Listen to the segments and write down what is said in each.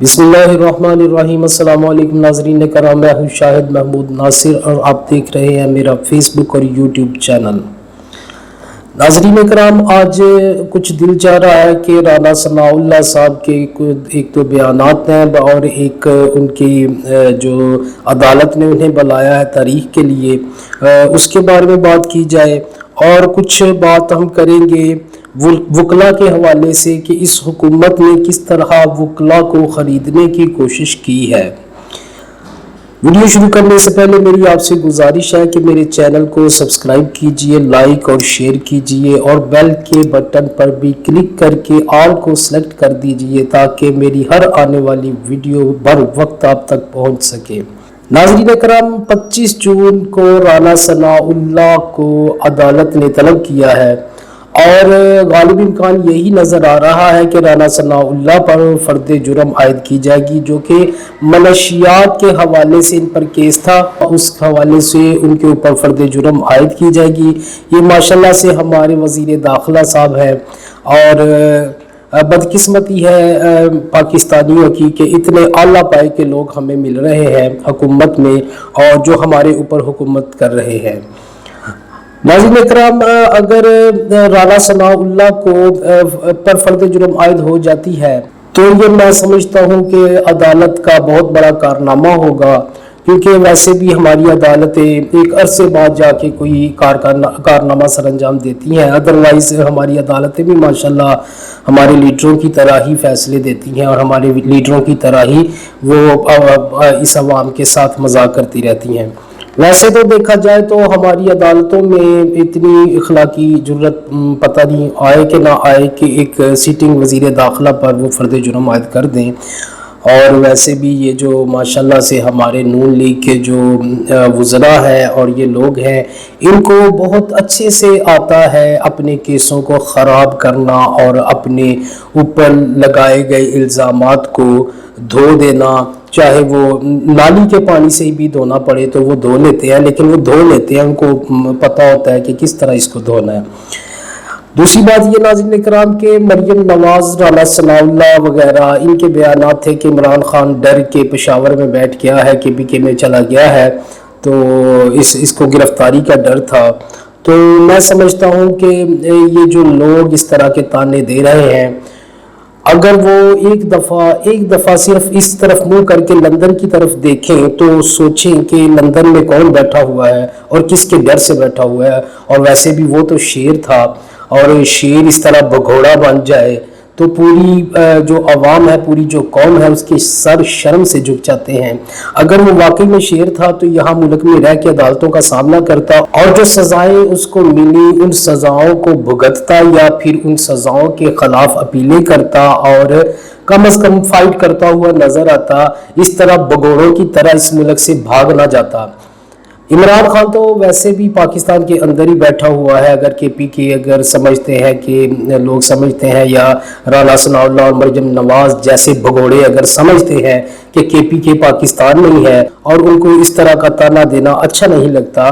बिस्मिल्लाहिर्रहमानिर्रहीम। अस्सलाम वालेकुम नाज़रीन कराम, मैं हूँ शाहिद महमूद नासिर और आप देख रहे हैं मेरा फेसबुक और यूट्यूब चैनल। नाज़रीन कराम, आज कुछ दिल चाह रहा है कि राना सनाउल्लाह साहब के एक तो बयानात हैं और एक उनकी जो अदालत ने उन्हें बुलाया है तारीख के लिए, उसके बारे में बात की जाए। और कुछ बात हम करेंगे वकला के हवाले से कि इस हुकूमत ने किस तरह वकला को ख़रीदने की कोशिश की है। वीडियो शुरू करने से पहले मेरी आपसे गुजारिश है कि मेरे चैनल को सब्सक्राइब कीजिए, लाइक और शेयर कीजिए और बेल के बटन पर भी क्लिक करके ऑल को सेलेक्ट कर दीजिए ताकि मेरी हर आने वाली वीडियो बर वक्त आप तक पहुंच सके। नाज़रीन करम, 25 जून को राना सनाउल्लाह को अदालत ने तलब किया है और गालिब इम्कान यही नज़र आ रहा है कि राना सनाउल्लाह पर फ़र्द जुर्म आयद की जाएगी, जो कि मनशियात के हवाले से इन पर केस था, उस हवाले से उनके ऊपर फ़र्द जुर्म आयद की जाएगी। ये माशाल्लाह से हमारे वज़ीर दाखिला साहब हैं और बदकिस्मती है पाकिस्तानियों की कि इतने आला पाए के लोग हमें मिल रहे हैं हुकूमत में और जो हमारे ऊपर हुकूमत कर रहे हैं। नाज़रीन इकराम, अगर राना सनाउल्लाह को पर फर्द जुर्म आयद हो जाती है तो ये मैं समझता हूँ कि अदालत का बहुत बड़ा कारनामा होगा, क्योंकि वैसे भी हमारी अदालतें एक अरसे बाद जाके कोई कारनामा सर अंजाम देती हैं। अदरवाइज़ हमारी अदालतें भी माशाल्लाह हमारे लीडरों की तरह ही फैसले देती हैं और हमारे लीडरों की तरह ही वो इस अवाम के साथ मजाक करती रहती हैं। वैसे तो देखा जाए तो हमारी अदालतों में इतनी इखलाकी जुर्रत पता नहीं आए कि ना आए कि एक सिटिंग वज़ीर दाखिला पर वो फ़र्द जुर्म आयद कर दें। और वैसे भी ये जो माशाल्लाह से हमारे नून लीग के जो वज़रा हैं और ये लोग हैं, इनको बहुत अच्छे से आता है अपने केसों को ख़राब करना और अपने ऊपर लगाए गए इल्ज़ामात को धो देना। चाहे वो नाली के पानी से भी धोना पड़े तो वो धो लेते हैं, लेकिन वो धो लेते हैं, उनको पता होता है कि किस तरह इसको धोना है। दूसरी बात ये नाज़रीन इकराम के मरियम नवाज़, राना सनाउल्लाह वगैरह इनके बयानात थे कि इमरान खान डर के पेशावर में बैठ गया है, KPK में चला गया है, तो इसको गिरफ्तारी का डर था। तो मैं समझता हूँ कि ये जो लोग इस तरह के ताने दे रहे हैं, अगर वो एक दफ़ा सिर्फ इस तरफ मुंह करके लंदन की तरफ देखें तो सोचें कि लंदन में कौन बैठा हुआ है और किसके डर से बैठा हुआ है। और वैसे भी वो तो शेर था और शेर इस तरह भगोड़ा बन जाए तो पूरी जो अवाम है, पूरी जो कौम है, उसके सर शर्म से झुक जाते हैं। अगर वो वाकई में शेर था तो यहाँ मुल्क में रह के अदालतों का सामना करता और जो सज़ाएं उसको मिली उन सज़ाओं को भुगतता या फिर उन सज़ाओं के ख़िलाफ़ अपीलें करता और कम अज़ कम फाइट करता हुआ नज़र आता। इस तरह भगोड़ों की तरह इस मुल्क से भाग ना जाता। इमरान खान तो वैसे भी पाकिस्तान के अंदर ही बैठा हुआ है। अगर KPK अगर समझते हैं कि लोग समझते हैं या राना सनाउल्लाह और मरियम नवाज़ जैसे भगोड़े अगर समझते हैं कि KPK पाकिस्तान में ही है और उनको इस तरह का ताना देना अच्छा नहीं लगता।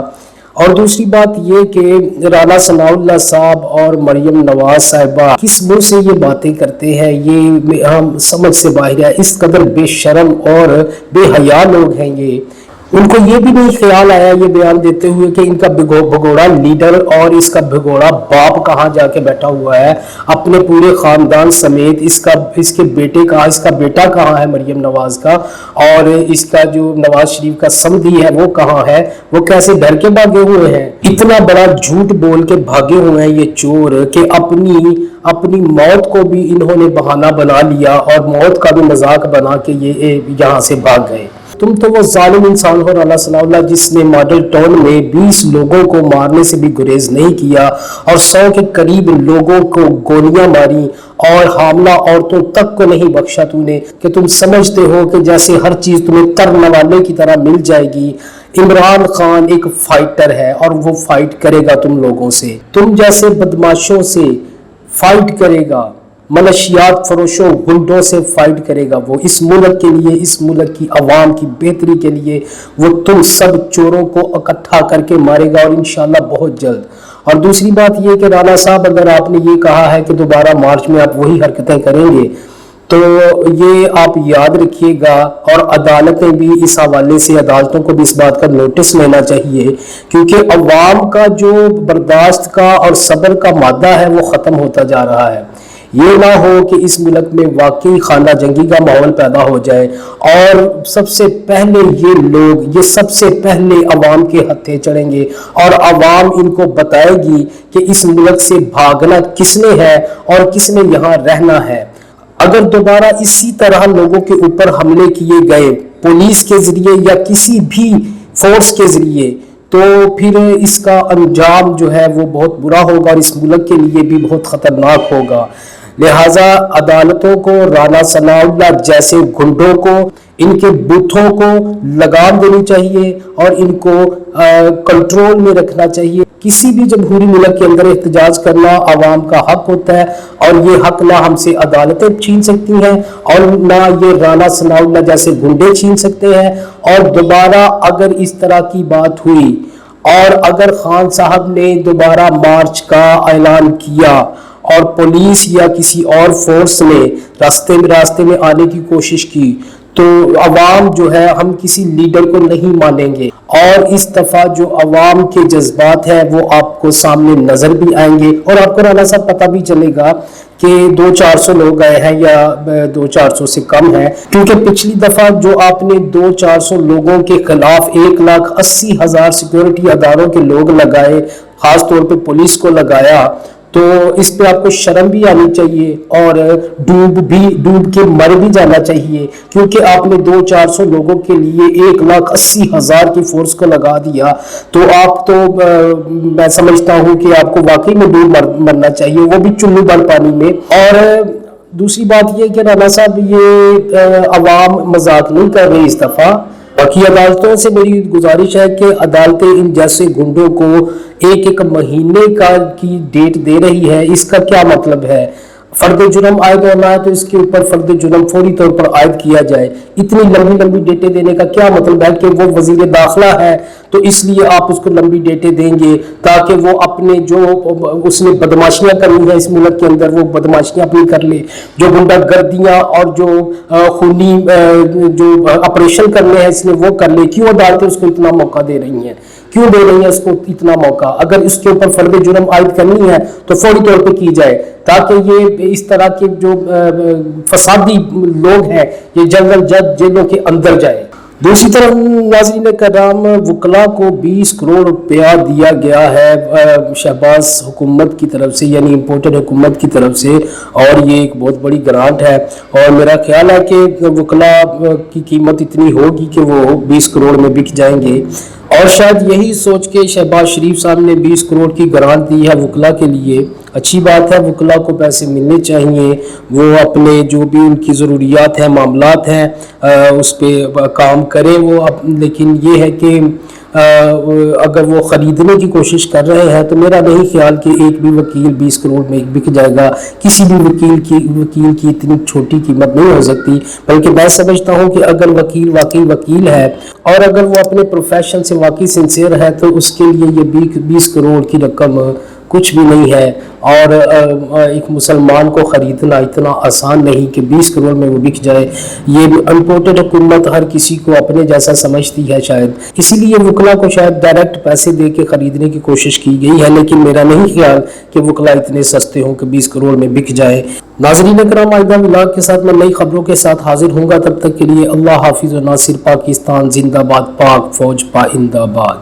और दूसरी बात ये कि राना सनाउल्लाह साहब और मरियम नवाज़ साहिबा किस मुँह से ये बातें करते हैं, ये हम समझ से बाहर है। इस कदर बेशर्म और बेहया लोग हैं ये, उनको ये भी नहीं ख्याल आया ये बयान देते हुए कि इनका भगोड़ा लीडर और इसका भगोड़ा बाप कहाँ जाके बैठा हुआ है अपने पूरे ख़ानदान समेत। इसके बेटे का, इसका बेटा कहाँ है मरियम नवाज़ का, और इसका जो नवाज शरीफ का समधी है वो कहाँ है, वो कैसे डर के भागे हुए हैं। इतना बड़ा झूठ बोल के भागे हुए हैं ये चोर कि अपनी मौत को भी इन्होंने बहाना बना लिया और मौत का भी मजाक बना के ये यहाँ से भाग गए। तुम तो वो जालिम इंसान हो राना सनाउल्लाह जिसने मॉडल टाउन में 20 लोगों को मारने से भी गुरेज नहीं किया और 100 के करीब लोगों को गोलियां मारी और हामला औरतों तक को नहीं बख्शा तूने, कि तुम समझते हो कि जैसे हर चीज तुम्हें करने वाले की तरह मिल जाएगी। इमरान खान एक फाइटर है और वो फाइट करेगा तुम लोगों से, तुम जैसे बदमाशों से फाइट करेगा, मनशियात फरोशों गुंडों से फाइट करेगा वो। इस मुल्क के लिए, इस मुल्क की आवाम की बेहतरी के लिए वो तुम सब चोरों को इकट्ठा करके मारेगा और इंशाल्लाह बहुत जल्द। और दूसरी बात ये कि राना साहब, अगर आपने ये कहा है कि दोबारा मार्च में आप वही हरकतें करेंगे تو یہ آپ یاد رکھیے گا، اور عدالتیں بھی اس حوالے سے، عدالتوں کو بھی اس بات کا نوٹس لینا چاہیے، کیونکہ عوام کا جو برداشت کا اور صبر کا مادہ ہے وہ ختم ہوتا جا رہا ہے۔ یہ نہ ہو کہ اس ملک میں واقعی خانہ جنگی کا ماحول پیدا ہو جائے، اور سب سے پہلے یہ سب سے پہلے عوام کے ہتھے چڑھیں گے، اور عوام ان کو بتائے گی کہ اس ملک سے بھاگنا کس نے ہے اور کس نے یہاں رہنا ہے۔ اگر دوبارہ اسی طرح لوگوں کے اوپر حملے کیے گئے پولیس کے ذریعے یا کسی بھی فورس کے ذریعے، تو پھر اس کا انجام جو ہے وہ بہت برا ہوگا، اور اس ملک کے لیے بھی بہت خطرناک ہوگا۔ لہٰذا عدالتوں کو، رانا ثناء اللہ جیسے گنڈوں کو، ان کے بوتھوں کو لگام دینی چاہیے اور ان کو کنٹرول میں رکھنا چاہیے۔ کسی بھی جمہوری ملک کے اندر احتجاج کرنا عوام کا حق ہوتا ہے، اور یہ حق نہ ہم سے عدالتیں چھین سکتی ہیں اور نہ یہ رانا ثناء اللہ جیسے گنڈے چھین سکتے ہیں۔ اور دوبارہ اگر اس طرح کی بات ہوئی، اور اگر خان صاحب نے دوبارہ مارچ کا اعلان کیا اور پولیس یا کسی اور فورس نے راستے میں آنے کی کوشش کی، تو عوام جو ہے، ہم کسی لیڈر کو نہیں مانیں گے، اور اس دفعہ جو عوام کے جذبات ہیں وہ آپ کو سامنے نظر بھی آئیں گے، اور آپ کو رانا صاحب پتہ بھی چلے گا کہ 200-400 لوگ آئے ہیں یا 200-400 سے کم ہیں، کیونکہ پچھلی دفعہ جو آپ نے 200-400 لوگوں کے خلاف 1,80,000 سیکیورٹی اداروں کے لوگ لگائے، خاص طور پہ پولیس کو لگایا، تو اس پہ آپ کو شرم بھی آنی چاہیے، اور ڈوب کے مر بھی جانا چاہیے، کیونکہ آپ نے 200-400 لوگوں کے لیے 1,80,000 کی فورس کو لگا دیا، تو آپ تو میں سمجھتا ہوں کہ آپ کو واقعی میں ڈوب مرنا چاہیے، وہ بھی چلو بھر پانی میں۔ اور دوسری بات یہ کہ رانا صاحب یہ عوام مذاق نہیں کر رہی اس دفعہ۔ باقی عدالتوں سے میری گزارش ہے کہ عدالتیں ان جیسے گنڈوں کو ایک مہینے کی ڈیٹ دے رہی ہے۔ اس کا کیا مطلب ہے؟ فرد جرم عائد ہونا ہے تو اس کے اوپر فرد جرم فوری طور پر عائد کیا جائے۔ اتنی لمبی ڈیٹیں دینے کا کیا مطلب ہے کہ وہ وزیر داخلہ ہے تو اس لیے آپ اس کو لمبی ڈیٹیں دیں گے تاکہ وہ اپنے جو اس نے بدماشیاں کرنی ہیں اس ملک کے اندر وہ بدماشیاں اپنی کر لے، جو غنڈہ گردیاں اور جو خونی جو آپریشن کرنے ہیں اس نے وہ کر لے۔ کیوں عدالتیں اس کو اتنا موقع دے رہی ہیں؟ کیوں دے رہی ہیں اس کو اتنا موقع؟ اگر اس کے اوپر فرد جرم عائد کرنی ہے تو فوری طور پہ کی جائے، تاکہ یہ اس طرح کے جو فسادی لوگ ہیں یہ جلد از جلد جیلوں کے اندر جائے۔ دوسری طرف ناظرین کرام، وکلاء کو 20 کروڑ روپیہ دیا گیا ہے شہباز حکومت کی طرف سے، یعنی امپورٹڈ حکومت کی طرف سے، اور یہ ایک بہت بڑی گرانٹ ہے، اور میرا خیال ہے کہ وکلاء کی قیمت اتنی ہوگی کہ وہ 20 کروڑ میں بک جائیں گے، اور شاید یہی سوچ کے شہباز شریف صاحب نے 20 کروڑ کی گرانٹ دی ہے وکلاء کے لیے۔ اچھی بات ہے، وکلاء کو پیسے ملنے چاہیے، وہ اپنے جو بھی ان کی ضروریات ہیں، معاملات ہیں، اس پہ کام کریں وہ، لیکن یہ ہے کہ اگر وہ خریدنے کی کوشش کر رہے ہیں تو میرا نہیں خیال کہ ایک بھی وکیل 20 کروڑ میں بک جائے گا۔ کسی بھی وکیل کی اتنی چھوٹی قیمت نہیں ہو سکتی، بلکہ میں سمجھتا ہوں کہ اگر وکیل واقعی وکیل ہے اور اگر وہ اپنے پروفیشن سے واقعی سنسیئر ہے تو اس کے لیے یہ 20 کروڑ کی رقم کچھ بھی نہیں ہے، اور ایک مسلمان کو خریدنا اتنا آسان نہیں کہ 20 کروڑ میں وہ بک جائے۔ یہ امپورٹڈ حکومت ہر کسی کو اپنے جیسا سمجھتی ہے شاید، اسی لیے وکلاء کو شاید ڈائریکٹ پیسے دے کے خریدنے کی کوشش کی گئی ہے، لیکن میرا نہیں خیال کہ وکلاء اتنے سستے ہوں کہ 20 کروڑ میں بک جائے۔ ناظرین کرام، آئندہ ولاگ کے ساتھ میں نئی خبروں کے ساتھ حاضر ہوں گا، تب تک کے لیے اللہ حافظ و ناصر پاکستان زندہ باد، پاک فوج پائندہ باد۔